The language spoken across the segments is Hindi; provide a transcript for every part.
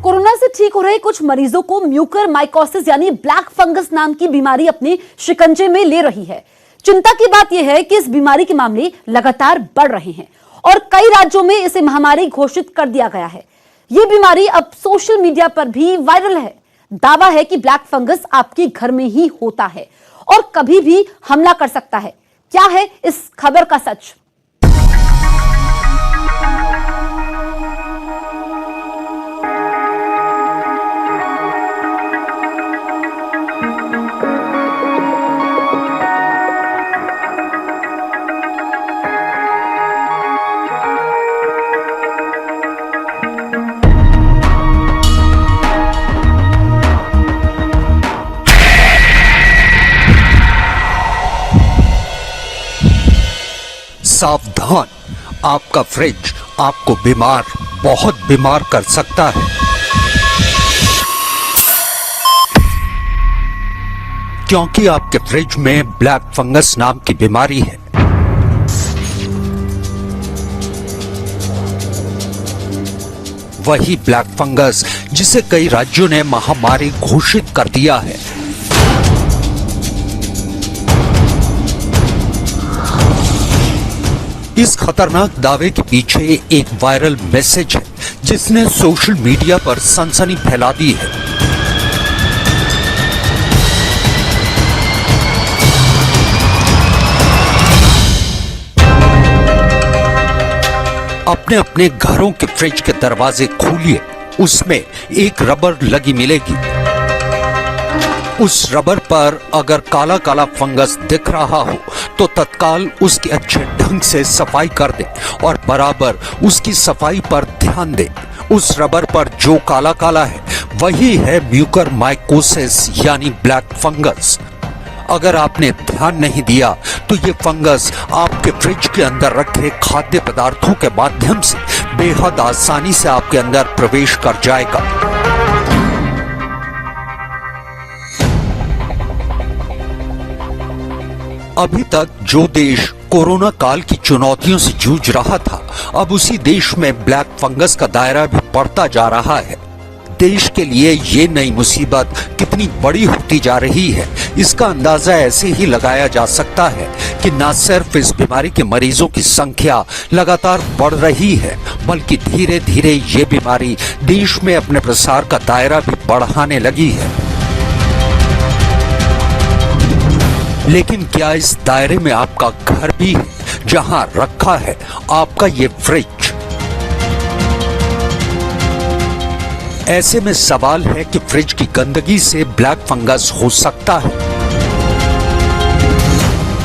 कोरोना से ठीक हो रहे कुछ मरीजों को म्यूकर माइकोसिस यानी ब्लैक फंगस नाम की बीमारी अपने शिकंजे में ले रही है। चिंता की बात यह है कि इस बीमारी के मामले लगातार बढ़ रहे हैं और कई राज्यों में इसे महामारी घोषित कर दिया गया है। यह बीमारी अब सोशल मीडिया पर भी वायरल है। दावा है कि ब्लैक फंगस आपके घर में ही होता है और कभी भी हमला कर सकता है। क्या है इस खबर का सच? सावधान, आपका फ्रिज आपको बहुत बीमार कर सकता है। क्योंकि आपके फ्रिज में ब्लैक फंगस नाम की बीमारी है। वही ब्लैक फंगस जिसे कई राज्यों ने महामारी घोषित कर दिया है। इस खतरनाक दावे के पीछे एक वायरल मैसेज है जिसने सोशल मीडिया पर सनसनी फैला दी है। अपने अपने घरों के फ्रिज के दरवाजे खोलिए, उसमें एक रबर लगी मिलेगी। उस रबर पर अगर काला काला फंगस दिख रहा हो तो तत्काल उसकी अच्छे ढंग से सफाई कर दें और बराबर उसकी सफाई पर ध्यान दें। उस रबर पर जो काला काला है वही है म्यूकर माइकोसिस यानी ब्लैक फंगस। अगर आपने ध्यान नहीं दिया तो ये फंगस आपके फ्रिज के अंदर रखे खाद्य पदार्थों के माध्यम से बेहद आसानी से आपके अंदर प्रवेश कर जाएगा। अभी तक जो देश कोरोना काल की चुनौतियों से जूझ रहा था, अब उसी देश में ब्लैक फंगस का दायरा भी बढ़ता जा रहा है। देश के लिए ये नई मुसीबत कितनी बड़ी होती जा रही है, इसका अंदाजा ऐसे ही लगाया जा सकता है कि न सिर्फ इस बीमारी के मरीजों की संख्या लगातार बढ़ रही है, बल्कि धीरे धीरे ये बीमारी देश में अपने प्रसार का दायरा भी बढ़ाने लगी है। लेकिन क्या इस दायरे में आपका घर भी है जहां रखा है आपका ये फ्रिज? ऐसे में सवाल है कि फ्रिज की गंदगी से ब्लैक फंगस हो सकता है।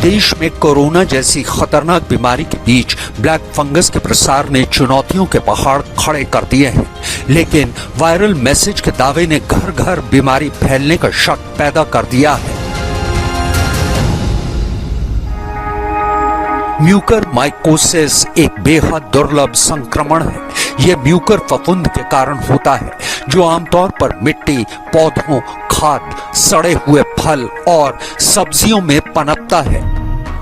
देश में कोरोना जैसी खतरनाक बीमारी के बीच ब्लैक फंगस के प्रसार ने चुनौतियों के पहाड़ खड़े कर दिए हैं, लेकिन वायरल मैसेज के दावे ने घर घर बीमारी फैलने का शक पैदा कर दिया है। म्यूकर माइकोसिस एक बेहद दुर्लभ संक्रमण है। यह म्यूकर फफूंद के कारण होता है जो आमतौर पर मिट्टी, पौधों, खाद, सड़े हुए फल और सब्जियों में पनपता है।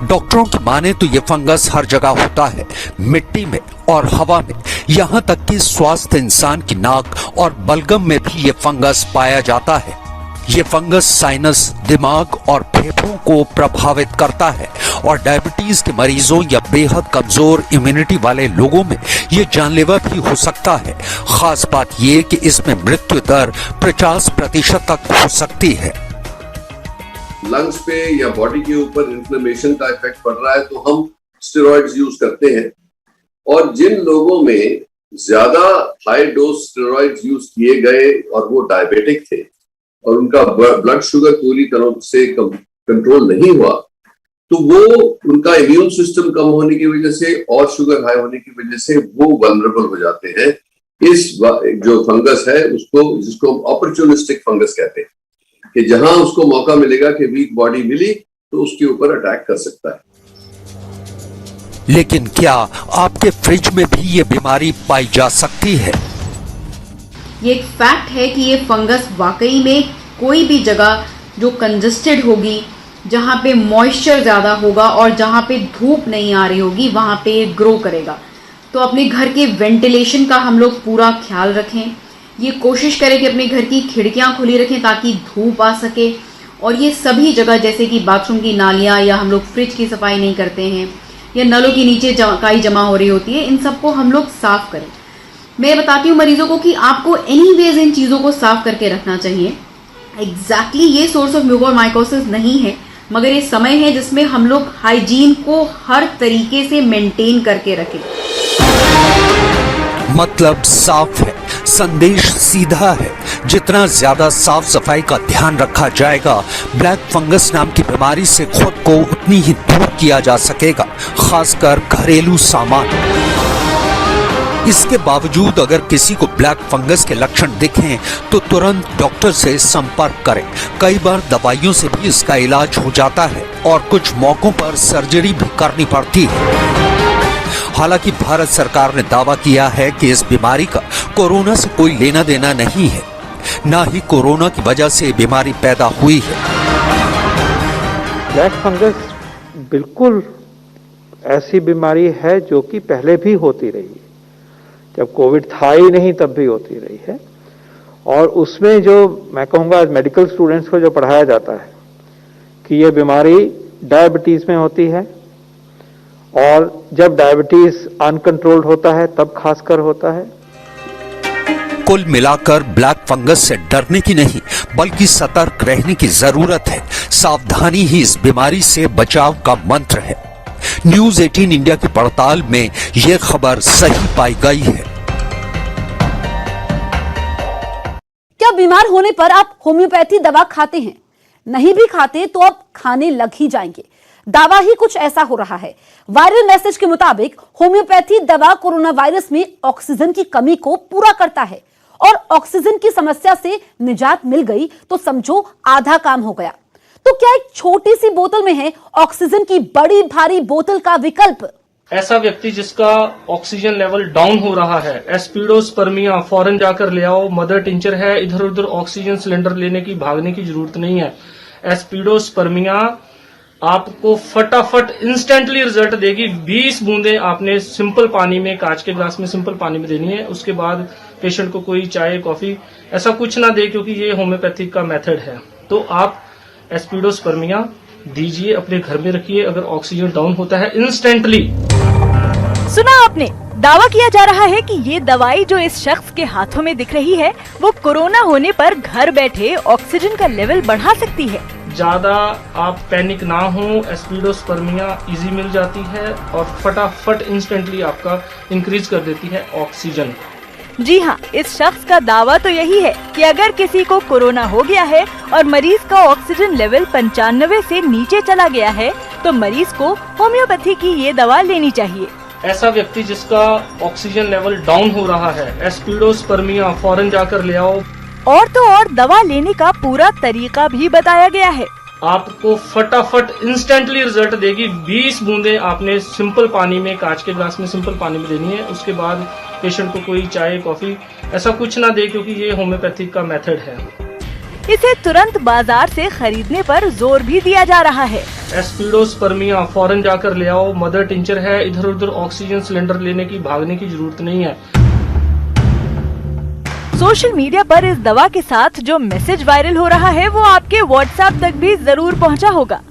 डॉक्टरों की माने तो यह फंगस हर जगह होता है, मिट्टी में और हवा में, यहाँ तक कि स्वस्थ इंसान की नाक और बलगम में भी यह फंगस पाया जाता है। ये फंगस साइनस, दिमाग और फेफड़ों को प्रभावित करता है और डायबिटीज के मरीजों या बेहद कमजोर इम्यूनिटी वाले लोगों में ये जानलेवा भी हो सकता है। खास बात ये कि इसमें मृत्यु दर 50% तक हो सकती है। लंग्स पे या बॉडी के ऊपर इन्फ्लेमेशन का इफेक्ट पड़ रहा है तो हम स्टेरॉइड्स यूज करते हैं, और जिन लोगों में ज्यादा हाई डोज स्टेरॉइड्स यूज किए गए और वो डायबिटिक थे और उनका ब्लड शुगर पूरी तरह से कंट्रोल नहीं हुआ, तो वो उनका इम्यून सिस्टम कम होने की वजह से और शुगर हाई होने की वजह से वो वल्नरेबल हो जाते हैं इस जो फंगस है उसको, जिसको अपॉर्चुनिस्टिक फंगस कहते हैं, कि जहां उसको मौका मिलेगा कि वीक बॉडी मिली तो उसके ऊपर अटैक कर सकता है। लेकिन क्या आपके फ्रिज में भी ये बीमारी पाई जा सकती है? ये एक फैक्ट है कि ये फंगस वाकई में कोई भी जगह जो कंजेस्टेड होगी जहाँ पे मॉइस्चर ज़्यादा होगा और जहाँ पे धूप नहीं आ रही होगी वहाँ पे ये ग्रो करेगा। तो अपने घर के वेंटिलेशन का हम लोग पूरा ख्याल रखें। ये कोशिश करें कि अपने घर की खिड़कियाँ खुली रखें ताकि धूप आ सके। और ये सभी जगह जैसे कि बाथरूम की नालियाँ या हम लोग फ्रिज की सफाई नहीं करते हैं या नलों के नीचे काई जमा हो रही होती है, इन सबको हम लोग साफ़ करें। मैं बताती हूँ मरीजों को कि आपको एनीवेज इन चीज़ों को साफ़ करके रखना चाहिए। एग्जैक्टली ये सोर्स ऑफ म्यूकोरमाइकोसिस नहीं है, मगर ये समय है जिसमें हम लोग हाइजीन को हर तरीके से मेंटेन करके रखें। मतलब साफ है, संदेश सीधा है। जितना ज्यादा साफ सफाई का ध्यान रखा जाएगा, ब्लैक फंगस नाम की बीमारी से खुद को उतनी ही दूर किया जा सकेगा, खासकर घरेलू सामान। इसके बावजूद अगर किसी को ब्लैक फंगस के लक्षण दिखें तो तुरंत डॉक्टर से संपर्क करें। कई बार दवाइयों से भी इसका इलाज हो जाता है और कुछ मौकों पर सर्जरी भी करनी पड़ती है। हालांकि भारत सरकार ने दावा किया है कि इस बीमारी का कोरोना से कोई लेना देना नहीं है, ना ही कोरोना की वजह से बीमारी पैदा हुई है। ब्लैक फंगस बिल्कुल ऐसी बीमारी है जो कि पहले भी होती रही है, जब कोविड था ही नहीं तब भी होती रही है। और उसमें जो मैं कहूँगा मेडिकल स्टूडेंट्स को जो पढ़ाया जाता है कि ये बीमारी डायबिटीज में होती है, और जब डायबिटीज अनकंट्रोल्ड होता है तब खासकर होता है। कुल मिलाकर ब्लैक फंगस से डरने की नहीं बल्कि सतर्क रहने की जरूरत है। सावधानी ही इस बीमारी से बचाव का मंत्र है। न्यूज़ 18 इंडिया की पड़ताल में यह खबर सही पाई गई है। क्या बीमार होने पर आप होम्योपैथी दवा खाते हैं? नहीं भी खाते तो अब खाने लग ही जाएंगे। दावा ही कुछ ऐसा हो रहा है। वायरल मैसेज के मुताबिक होम्योपैथी दवा कोरोना वायरस में ऑक्सीजन की कमी को पूरा करता है, और ऑक्सीजन की समस्या से निजात मिल गई तो समझो आधा काम हो गया। तो क्या एक छोटी सी बोतल में है ऑक्सीजन की बड़ी भारी बोतल का विकल्प? ऐसा व्यक्ति जिसका ऑक्सीजन लेवल डाउन हो रहा है, एस्पिडोस्पर्मिया फौरन जाकर ले आओ। मदर टिंचर है, इधर उधर ऑक्सीजन सिलेंडर लेने की भागने की जरूरत नहीं है। एस्पिडोस्पर्मिया आपको फटाफट इंस्टेंटली रिजल्ट देगी। 20 बूंदे आपने सिंपल पानी में, कांच के ग्लास में सिंपल पानी में देनी है। उसके बाद पेशेंट को कोई चाय कॉफी ऐसा कुछ ना दे, क्योंकि ये होम्योपैथिक का मेथड है। तो आप एस्पिडोस्पर्मिया दीजिए, अपने घर में रखिए। अगर ऑक्सीजन डाउन होता है इंस्टेंटली। सुना आपने, दावा किया जा रहा है कि ये दवाई जो इस शख्स के हाथों में दिख रही है वो कोरोना होने पर घर बैठे ऑक्सीजन का लेवल बढ़ा सकती है। ज्यादा आप पैनिक ना हो, एस्पिडोस्पर्मिया इजी मिल जाती है और फटाफट इंस्टेंटली आपका इंक्रीज कर देती है ऑक्सीजन। जी हाँ, इस शख्स का दावा तो यही है कि अगर किसी को कोरोना हो गया है और मरीज का ऑक्सीजन लेवल 95 से नीचे चला गया है तो मरीज को होम्योपैथी की ये दवा लेनी चाहिए। ऐसा व्यक्ति जिसका ऑक्सीजन लेवल डाउन हो रहा है, एस्पिडोस्पर्मिया फौरन जाकर ले आओ। और तो और दवा लेने का पूरा तरीका भी बताया गया है। आपको फटाफट इंस्टेंटली रिजल्ट देगी। 20 बूंदे आपने सिंपल पानी में, कांच के ग्लास में सिंपल पानी में देनी है। उसके बाद पेशेंट को कोई चाय कॉफी ऐसा कुछ ना दे, क्योंकि ये होम्योपैथिक का मेथड है। इसे तुरंत बाजार से खरीदने पर जोर भी दिया जा रहा है। एस्पिडोस्पर्मिया फौरन जाकर ले आओ। मदर टिंचर है, इधर उधर ऑक्सीजन सिलेंडर लेने की भागने की जरूरत नहीं है। सोशल मीडिया पर इस दवा के साथ जो मैसेज वायरल हो रहा है वो आपके व्हाट्सएप तक भी जरूर पहुंचा होगा।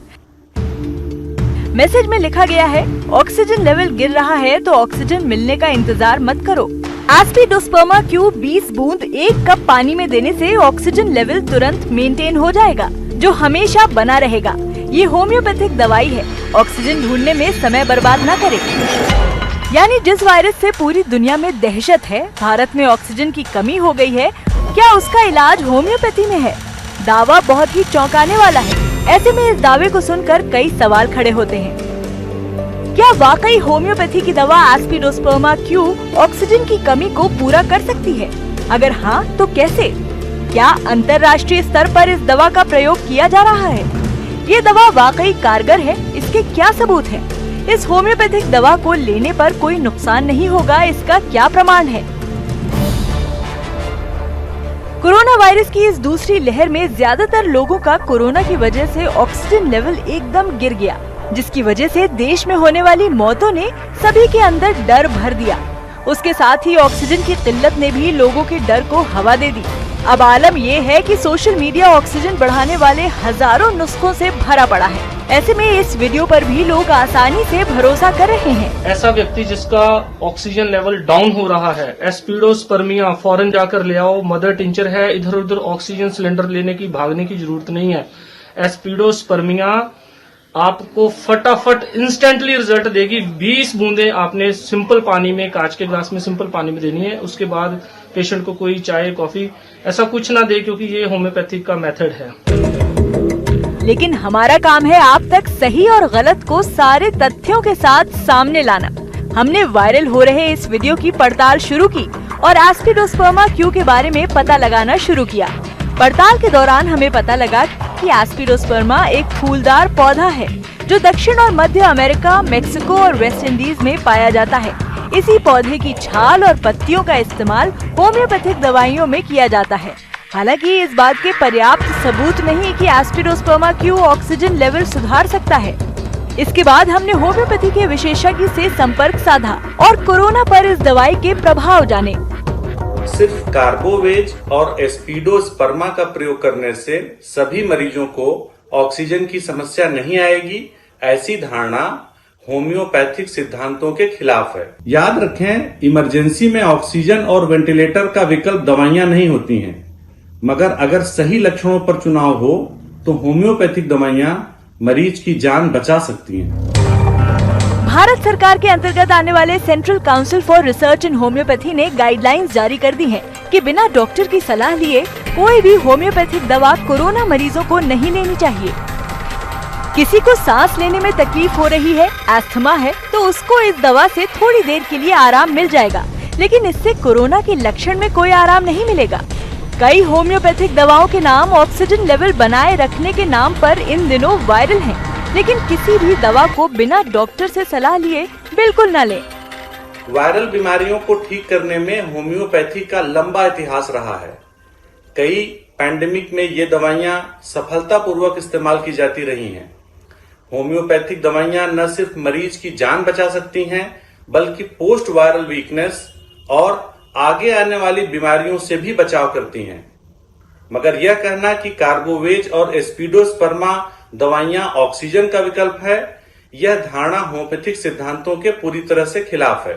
मैसेज में लिखा गया है, ऑक्सीजन लेवल गिर रहा है तो ऑक्सीजन मिलने का इंतजार मत करो। एस्पिडोस्पर्मा क्यू 20 बूंद 1 कप पानी में देने से ऑक्सीजन लेवल तुरंत मेंटेन हो जाएगा, जो हमेशा बना रहेगा। ये होम्योपैथिक दवाई है, ऑक्सीजन ढूंढने में समय बर्बाद न करे। यानी जिस वायरस से पूरी दुनिया में दहशत है, भारत में ऑक्सीजन की कमी हो गई है, क्या उसका इलाज होम्योपैथी में है? दावा बहुत ही चौंकाने वाला है। ऐसे में इस दावे को सुनकर कई सवाल खड़े होते हैं। क्या वाकई होम्योपैथी की दवा एस्पिडोस्पर्मा क्यू ऑक्सीजन की कमी को पूरा कर सकती है? अगर हाँ तो कैसे? क्या अंतर्राष्ट्रीय स्तर पर इस दवा का प्रयोग किया जा रहा है? ये दवा वाकई कारगर है, इसके क्या सबूत हैं? इस होम्योपैथिक दवा को लेने पर कोई नुकसान नहीं होगा, इसका क्या प्रमाण है? कोरोना वायरस की इस दूसरी लहर में ज्यादातर लोगों का कोरोना की वजह से ऑक्सीजन लेवल एकदम गिर गया, जिसकी वजह से देश में होने वाली मौतों ने सभी के अंदर डर भर दिया। उसके साथ ही ऑक्सीजन की किल्लत ने भी लोगों के डर को हवा दे दी। अब आलम ये है कि सोशल मीडिया ऑक्सीजन बढ़ाने वाले हजारों नुस्खों से भरा पड़ा है। ऐसे में इस वीडियो पर भी लोग आसानी से भरोसा कर रहे हैं। ऐसा व्यक्ति जिसका ऑक्सीजन लेवल डाउन हो रहा है, एस्पिडोस्पर्मिया फौरन जाकर ले आओ, मदर टिंचर है, इधर उधर ऑक्सीजन सिलेंडर लेने की भागने की जरूरत नहीं है। एस्पिडोस्पर्मिया आपको फटाफट इंस्टेंटली रिजल्ट देगी। 20 बूंदें आपने सिंपल पानी में, कांच के ग्लास में सिंपल पानी में देनी है। उसके बाद पेशेंट को कोई चाय कॉफी ऐसा कुछ ना दे, क्योंकि ये होम्योपैथिक का मेथड है। लेकिन हमारा काम है आप तक सही और गलत को सारे तथ्यों के साथ सामने लाना। हमने वायरल हो रहे इस वीडियो की पड़ताल शुरू की और एस्पिडोस्पर्मा क्यू के बारे में पता लगाना शुरू किया। पड़ताल के दौरान हमें पता लगा कि एस्पिडोस्पर्मा एक फूलदार पौधा है जो दक्षिण और मध्य अमेरिका, मेक्सिको और वेस्ट इंडीज में पाया जाता है। इसी पौधे की छाल और पत्तियों का इस्तेमाल होम्योपैथिक दवाइयों में किया जाता है। हालांकि इस बात के पर्याप्त सबूत नहीं कि एस्पिडोस्पर्मा क्यू ऑक्सीजन लेवल सुधार सकता है। इसके बाद हमने होम्योपैथी के विशेषज्ञ से संपर्क साधा और कोरोना पर इस दवाई के प्रभाव जाने। सिर्फ कार्बोवेज और एस्पिडोस्पर्मा का प्रयोग करने से सभी मरीजों को ऑक्सीजन की समस्या नहीं आएगी, ऐसी धारणा होम्योपैथिक सिद्धांतों के खिलाफ है। याद रखें, इमरजेंसी में ऑक्सीजन और वेंटिलेटर का विकल्प दवाइयां नहीं होती हैं, मगर अगर सही लक्षणों पर चुनाव हो तो होम्योपैथिक दवाइयां मरीज की जान बचा सकती हैं। भारत सरकार के अंतर्गत आने वाले central council for research in homeopathy ने गाइडलाइंस जारी कर दी हैं कि बिना डॉक्टर की सलाह लिए कोई भी होम्योपैथिक दवा कोरोना मरीजों को नहीं लेनी चाहिए। किसी को सांस लेने में तकलीफ हो रही है, अस्थमा है, तो उसको इस दवा से थोड़ी देर के लिए आराम मिल जाएगा, लेकिन इससे कोरोना के लक्षण में कोई आराम नहीं मिलेगा। कई होम्योपैथिक दवाओं के नाम ऑक्सीजन लेवल बनाए रखने के नाम पर इन दिनों वायरल हैं, लेकिन किसी भी दवा को बिना डॉक्टर से सलाह लिए बिल्कुल न लें। वायरल बीमारियों को ठीक करने में होम्योपैथी का लंबा इतिहास रहा है। कई पैंडेमिक में ये दवाइयां सफलतापूर्वक इस्तेमाल की जाती रही हैं। होम्योपैथिक दवाइयां न सिर्फ मरीज की जान बचा सकती हैं, बल्कि पोस्ट वायरल वीकनेस और आगे आने वाली बीमारियों से भी बचाव करती हैं। मगर यह कहना कि कार्बोवेज और एस्पिडोस्पर्मा दवाइयां ऑक्सीजन का विकल्प है, यह धारणा होम्योपैथिक सिद्धांतों के पूरी तरह से खिलाफ है।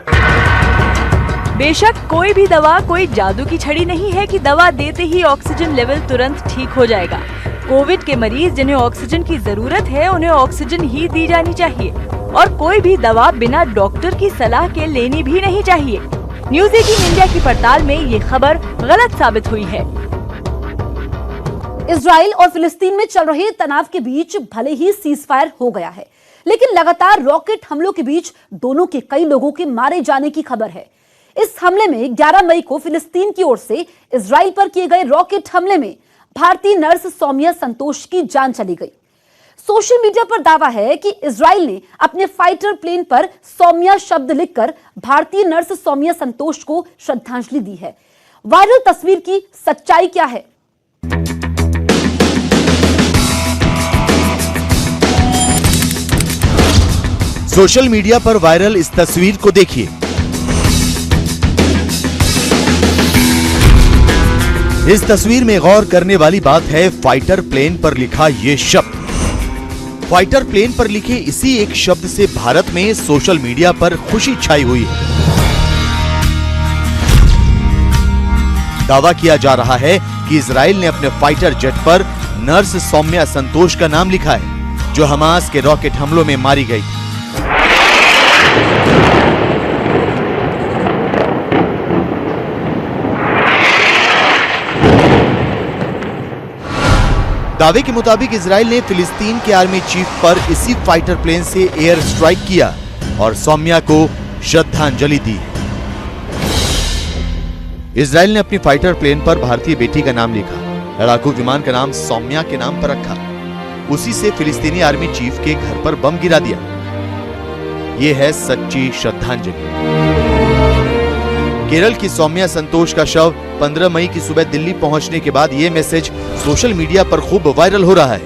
बेशक कोई भी दवा कोई जादू की छड़ी नहीं है कि दवा देते ही ऑक्सीजन लेवल तुरंत ठीक हो जाएगा। कोविड के मरीज जिन्हें ऑक्सीजन की जरूरत है, उन्हें ऑक्सीजन ही दी जानी चाहिए और कोई भी दवा बिना डॉक्टर की सलाह के लेनी भी नहीं चाहिए। न्यूज़ 18 इंडिया की पड़ताल में ये खबर गलत साबित हुई है। इजराइल और फिलिस्तीन में चल रहे तनाव के बीच भले ही सीजफायर हो गया है, लेकिन लगातार रॉकेट हमलों के बीच दोनों के कई लोगों के मारे जाने की खबर है। इस हमले में 11 मई को फिलिस्तीन की ओर से इजराइल पर किए गए रॉकेट हमले में भारतीय नर्स सौम्या संतोष की जान चली गई। सोशल मीडिया पर दावा है कि इजराइल ने अपने फाइटर प्लेन पर सौम्या शब्द लिखकर भारतीय नर्स सौम्या संतोष को श्रद्धांजलि दी है। वायरल तस्वीर की सच्चाई क्या है? सोशल मीडिया पर वायरल इस तस्वीर को देखिए। इस तस्वीर में गौर करने वाली बात है फाइटर प्लेन पर लिखा ये शब्द। फाइटर प्लेन पर लिखे इसी एक शब्द से भारत में सोशल मीडिया पर खुशी छाई हुई है। दावा किया जा रहा है कि इजराइल ने अपने फाइटर जेट पर नर्स सौम्या संतोष का नाम लिखा है, जो हमास के रॉकेट हमलों में मारी गई। दावे के मुताबिक इजराइल ने फिलिस्तीन के आर्मी चीफ पर इसी फाइटर प्लेन से एयर स्ट्राइक किया और सौम्या को श्रद्धांजलि दी। इजराइल ने अपनी फाइटर प्लेन पर भारतीय बेटी का नाम लिखा, लड़ाकू विमान का नाम सौम्या के नाम पर रखा, उसी से फिलिस्तीनी आर्मी चीफ के घर पर बम गिरा दिया। यह है सच्ची श्रद्धांजलि। केरल की सौम्या संतोष का शव 15 मई की सुबह दिल्ली पहुंचने के बाद ये मैसेज सोशल मीडिया पर खूब वायरल हो रहा है।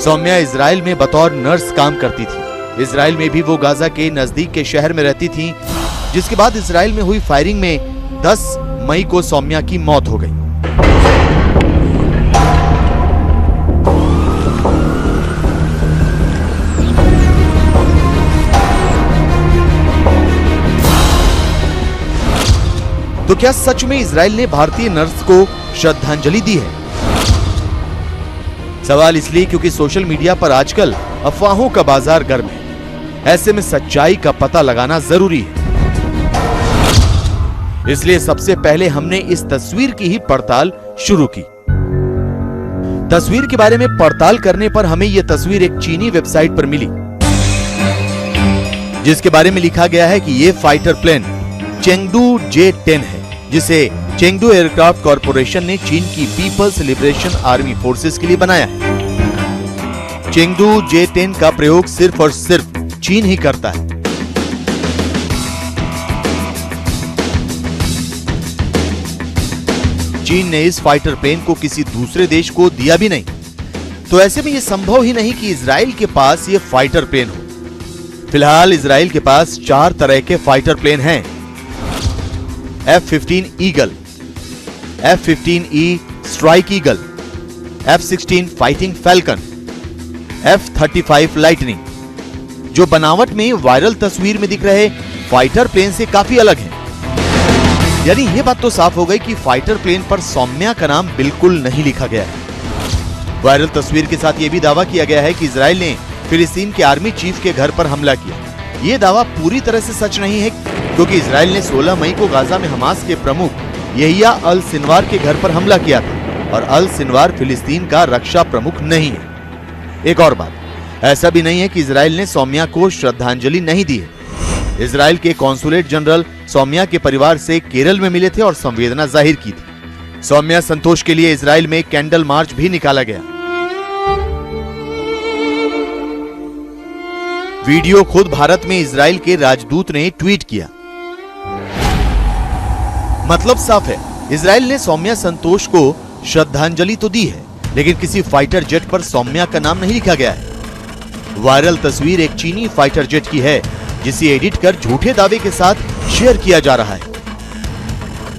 सौम्या इजराइल में बतौर नर्स काम करती थी। इजराइल में भी वो गाजा के नजदीक के शहर में रहती थी, जिसके बाद इजराइल में हुई फायरिंग में 10 मई को सौम्या की मौत हो गई। तो क्या सच में इजराइल ने भारतीय नर्स को श्रद्धांजलि दी है? सवाल इसलिए क्योंकि सोशल मीडिया पर आजकल अफवाहों का बाजार गर्म है। ऐसे में सच्चाई का पता लगाना जरूरी है। इसलिए सबसे पहले हमने इस तस्वीर की ही पड़ताल शुरू की। तस्वीर के बारे में पड़ताल करने पर हमें यह तस्वीर एक चीनी वेबसाइट पर मिली, जिसके बारे में लिखा गया है कि यह फाइटर प्लेन चेंगडू J-10 है, जिसे चेंगडू एयरक्राफ्ट कॉरपोरेशन ने चीन की पीपल्स लिबरेशन आर्मी फोर्सेस के लिए बनाया है। चेंगडू J-10 का प्रयोग सिर्फ और सिर्फ चीन ही करता है। चीन ने इस फाइटर प्लेन को किसी दूसरे देश को दिया भी नहीं, तो ऐसे में यह संभव ही नहीं कि इजराइल के पास यह फाइटर प्लेन हो। फिलहाल इजराइल के पास 4 तरह के फाइटर प्लेन हैं: F-15 eagle, F-15E strike eagle, F-16 fighting falcon, F-35 lightning, जो बनावट में वायरल तस्वीर में दिख रहे फाइटर प्लेन से काफी अलग है। यानी यह बात तो साफ हो गई कि फाइटर प्लेन पर सौम्या का नाम बिल्कुल नहीं लिखा गया है। वायरल तस्वीर के साथ यह भी दावा किया गया है कि इजराइल ने फिलिस्तीन के आर्मी चीफ के घर पर हमला किया। यह दावा पूरी तरह से सच नहीं है, क्योंकि इजराइल ने 16 मई को गाजा में हमास के प्रमुख यहिया अल सिनवार के घर पर हमला किया था, और अल सिनवार फिलिस्तीन का रक्षा प्रमुख नहीं है। एक और बात, ऐसा भी नहीं है कि इजराइल ने सौम्या को श्रद्धांजलि नहीं दी है। इजराइल के कॉन्सुलेट जनरल सौम्या के परिवार से केरल में मिले थे और संवेदना जाहिर की थी। सौम्या संतोष के लिए इजराइल में कैंडल मार्च भी निकाला गया। वीडियो खुद भारत में इजराइल के राजदूत ने ट्वीट किया। मतलब साफ है, इजराइल ने सौम्या संतोष को श्रद्धांजलि तो दी है, लेकिन किसी फाइटर जेट पर सौम्या का नाम नहीं लिखा गया है। वायरल तस्वीर एक चीनी फाइटर जेट की है, जिसे एडिट कर झूठे दावे के साथ शेयर किया जा रहा है।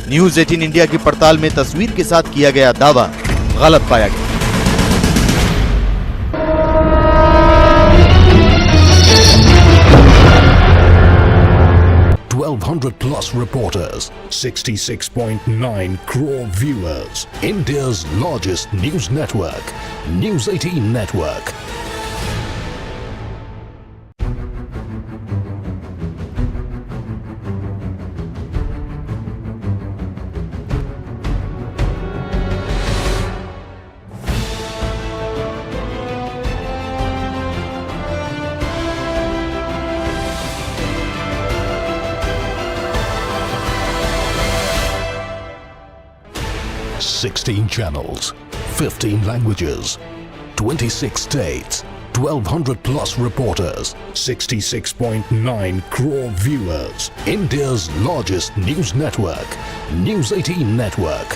न्यूज 18 इंडिया की पड़ताल में तस्वीर के साथ किया गया दावा गलत पाया गया। plus reporters, 66.9 crore viewers, India's largest news network, News 18 Network. Sixteen channels, 15 languages, 26 states, 1200 plus reporters, 66.9 crore viewers, India's largest news network, News 18 Network.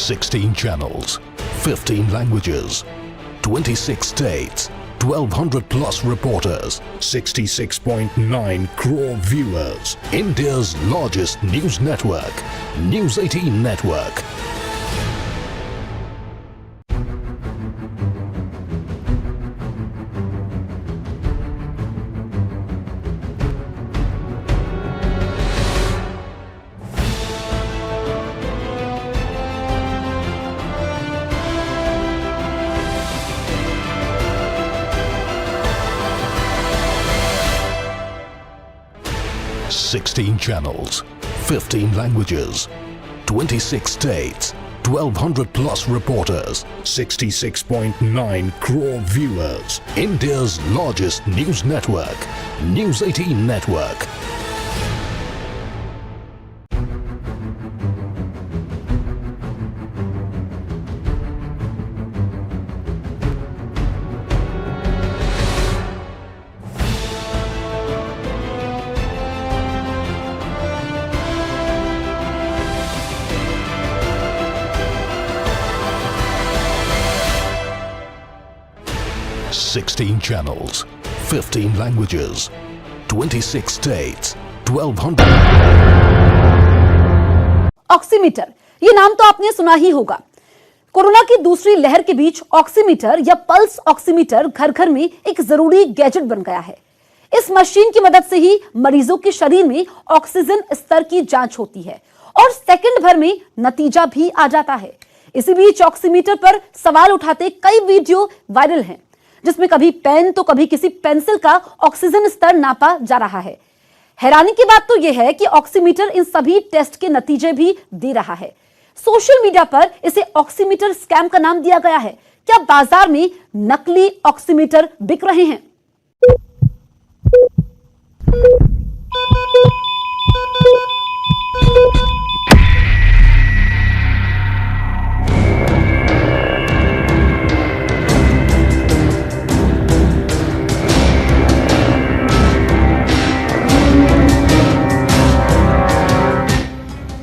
Sixteen channels, 15 languages, 26 states, 1200 plus reporters, 66.9 crore viewers, India's largest news network, News 18 Network. Sixteen channels, 15 languages, 26 states, 1200 plus reporters, 66.9 crore viewers. India's largest news network, News 18 Network. Sixteen channels, 15 languages, 26 states, 1200. Oximeter, ये नाम तो आपने सुना ही होगा। कोरोना की दूसरी लहर के बीच ऑक्सीमीटर या पल्स ऑक्सीमीटर घर घर में एक जरूरी गैजेट बन गया है। इस मशीन की मदद से ही मरीजों के शरीर में ऑक्सीजन स्तर की जांच होती है और सेकंड भर में नतीजा भी आ जाता है। इसी बीच ऑक्सीमीटर पर सवाल उठाते कई वीडियो वायरल हैं, जिसमें कभी पेन तो कभी किसी पेंसिल का ऑक्सीजन स्तर नापा जा रहा है। हैरानी की बात तो यह है कि ऑक्सीमीटर इन सभी टेस्ट के नतीजे भी दे रहा है। सोशल मीडिया पर इसे ऑक्सीमीटर स्कैम का नाम दिया गया है। क्या बाजार में नकली ऑक्सीमीटर बिक रहे हैं?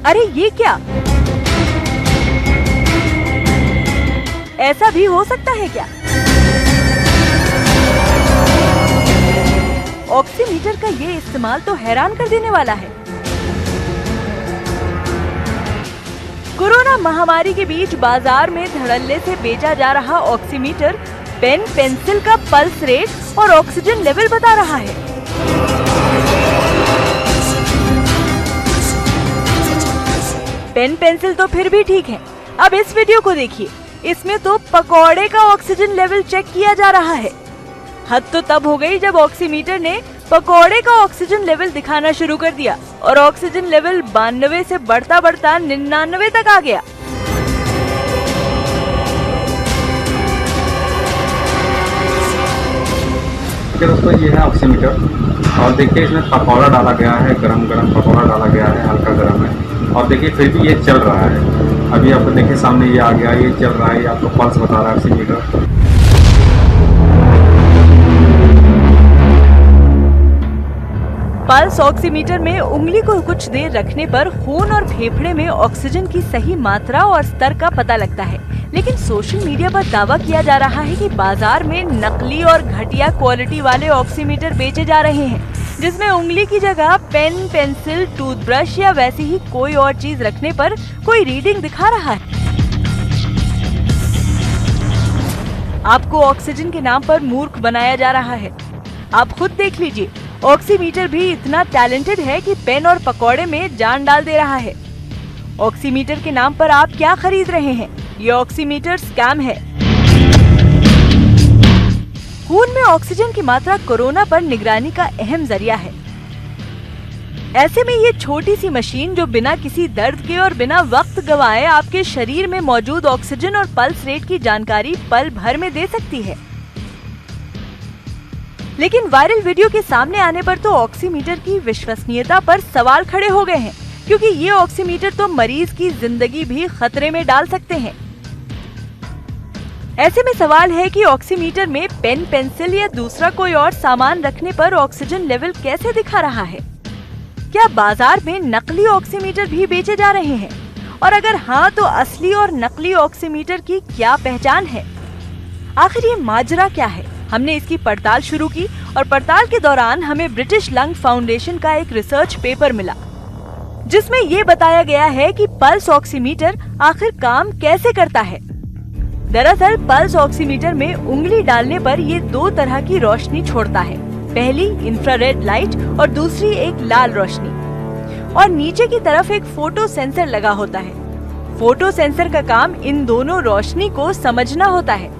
अरे ये क्या? ऐसा भी हो सकता है क्या? ऑक्सीमीटर का ये इस्तेमाल तो हैरान कर देने वाला है। कोरोना महामारी के बीच बाजार में धड़ल्ले से बेचा जा रहा ऑक्सीमीटर पेन पेंसिल का पल्स रेट और ऑक्सीजन लेवल बता रहा है। पेन पेंसिल तो फिर भी ठीक है, अब इस वीडियो को देखिए। इसमें तो पकौड़े का ऑक्सीजन लेवल चेक किया जा रहा है। हद तो तब हो गई जब ऑक्सीमीटर ने पकौड़े का ऑक्सीजन लेवल दिखाना शुरू कर दिया और ऑक्सीजन लेवल 92 से बढ़ता बढ़ता 99 तक आ गया। दोस्तों ये है ऑक्सीमीटर और देखिए इसमें पकौड़ा डाला गया है, गरम गरम पकौड़ा डाला गया है, हल्का गरम है और देखिए फिर भी ये चल रहा है। अभी आपको देखिए सामने ये आ गया, ये चल रहा है, ये आपको पल्स बता रहा है ऑक्सीमीटर। पल्स ऑक्सीमीटर में उंगली को कुछ देर रखने पर खून और फेफड़े में ऑक्सीजन की सही मात्रा और स्तर का पता लगता है। लेकिन सोशल मीडिया पर दावा किया जा रहा है कि बाजार में नकली और घटिया क्वालिटी वाले ऑक्सीमीटर बेचे जा रहे हैं, जिसमें उंगली की जगह पेन पेंसिल टूथब्रश या वैसी ही कोई और चीज रखने पर कोई रीडिंग दिखा रहा है। आपको ऑक्सीजन के नाम पर मूर्ख बनाया जा रहा है। आप खुद देख लीजिए, ऑक्सीमीटर भी इतना टैलेंटेड है कि पेन और पकौड़े में जान डाल दे रहा है। ऑक्सीमीटर के नाम पर आप क्या खरीद रहे हैं? ये ऑक्सीमीटर स्कैम है। खून में ऑक्सीजन की मात्रा कोरोना पर निगरानी का अहम जरिया है। ऐसे में ये छोटी सी मशीन जो बिना किसी दर्द के और बिना वक्त गवाए आपके शरीर में मौजूद ऑक्सीजन और पल्स रेट की जानकारी पल भर में दे सकती है। लेकिन वायरल वीडियो के सामने आने पर तो ऑक्सीमीटर की विश्वसनीयता पर सवाल खड़े हो गए हैं, क्योंकि ये ऑक्सीमीटर तो मरीज की जिंदगी भी खतरे में डाल सकते हैं। ऐसे में सवाल है कि ऑक्सीमीटर में पेन पेंसिल या दूसरा कोई और सामान रखने पर ऑक्सीजन लेवल कैसे दिखा रहा है? क्या बाजार में नकली ऑक्सीमीटर भी बेचे जा रहे हैं? और अगर हाँ, तो असली और नकली ऑक्सीमीटर की क्या पहचान है? आखिर ये माजरा क्या है? हमने इसकी पड़ताल शुरू की और पड़ताल के दौरान हमें ब्रिटिश लंग फाउंडेशन का एक रिसर्च पेपर मिला, जिसमें ये बताया गया है कि पल्स ऑक्सीमीटर आखिर काम कैसे करता है। दरअसल पल्स ऑक्सीमीटर में उंगली डालने पर ये दो तरह की रोशनी छोड़ता है। पहली इंफ्रारेड लाइट और दूसरी एक लाल रोशनी, और नीचे की तरफ एक फोटो सेंसर लगा होता है। फोटो सेंसर का काम इन दोनों रोशनी को समझना होता है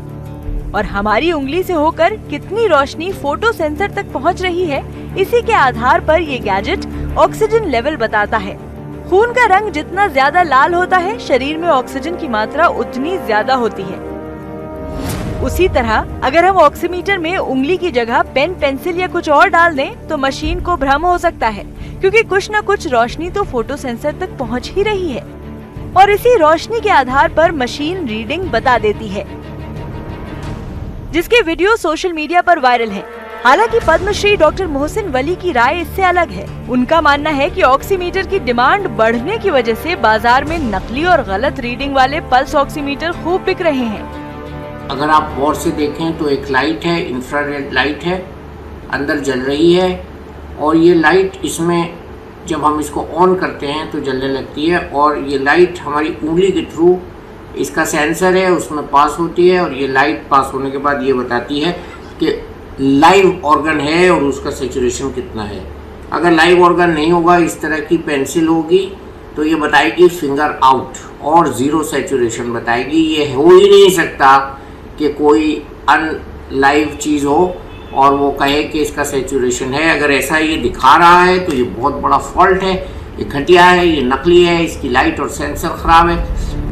और हमारी उंगली से होकर कितनी रोशनी फोटो सेंसर तक पहुंच रही है, इसी के आधार पर ये गैजेट ऑक्सीजन लेवल बताता है। खून का रंग जितना ज्यादा लाल होता है, शरीर में ऑक्सीजन की मात्रा उतनी ज्यादा होती है। उसी तरह अगर हम ऑक्सीमीटर में उंगली की जगह पेन, पेंसिल या कुछ और डाल दें तो मशीन को भ्रम हो सकता है, क्योंकि कुछ न कुछ रोशनी तो फोटो सेंसर तक पहुंच ही रही है और इसी रोशनी के आधार पर मशीन रीडिंग बता देती है, जिसके वीडियो सोशल मीडिया पर वायरल हैं। हालांकि पद्मश्री डॉक्टर मोहसिन वली की राय इससे अलग है। उनका मानना है कि ऑक्सीमीटर की डिमांड बढ़ने की वजह से बाजार में नकली और गलत रीडिंग वाले पल्स ऑक्सीमीटर खूब बिक रहे हैं। अगर आप गौर से देखें तो एक लाइट है, इंफ्रारेड लाइट है, अंदर जल रही है और ये लाइट इसमें जब हम इसको ऑन करते हैं तो जलने लगती है और ये लाइट हमारी उंगली के थ्रू, इसका सेंसर है उसमें पास होती है और ये लाइट पास होने के बाद ये बताती है कि लाइव ऑर्गन है और उसका सैचुरेशन कितना है। अगर लाइव ऑर्गन नहीं होगा, इस तरह की पेंसिल होगी तो ये बताएगी फिंगर आउट और ज़ीरो सैचुरेशन बताएगी। ये हो ही नहीं सकता कि कोई अनलाइव चीज़ हो और वो कहे कि इसका सैचुरेशन है। अगर ऐसा ये दिखा रहा है तो ये बहुत बड़ा फॉल्ट है, ये घटिया है, ये नकली है, इसकी लाइट और सेंसर खराब है।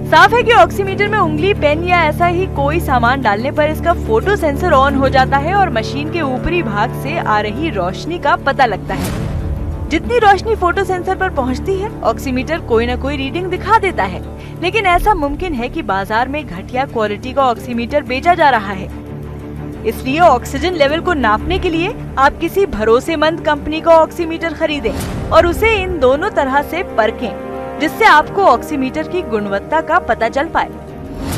साफ है कि ऑक्सीमीटर में उंगली, पेन या ऐसा ही कोई सामान डालने पर इसका फोटो सेंसर ऑन हो जाता है और मशीन के ऊपरी भाग से आ रही रोशनी का पता लगता है। जितनी रोशनी फोटो सेंसर पर पहुंचती है, ऑक्सीमीटर कोई न कोई रीडिंग दिखा देता है। लेकिन ऐसा मुमकिन है कि बाजार में घटिया क्वालिटी का ऑक्सीमीटर बेचा जा रहा है। इसलिए ऑक्सीजन लेवल को नापने के लिए आप किसी भरोसेमंद कंपनी का ऑक्सीमीटर खरीदें और उसे इन दोनों तरह से परखें, जिससे आपको ऑक्सीमीटर की गुणवत्ता का पता चल पाए।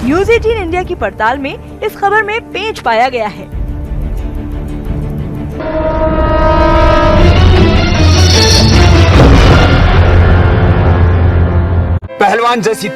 न्यूज़ 18 इंडिया की पड़ताल में इस खबर में पेच पाया गया है। पहलवान जैसी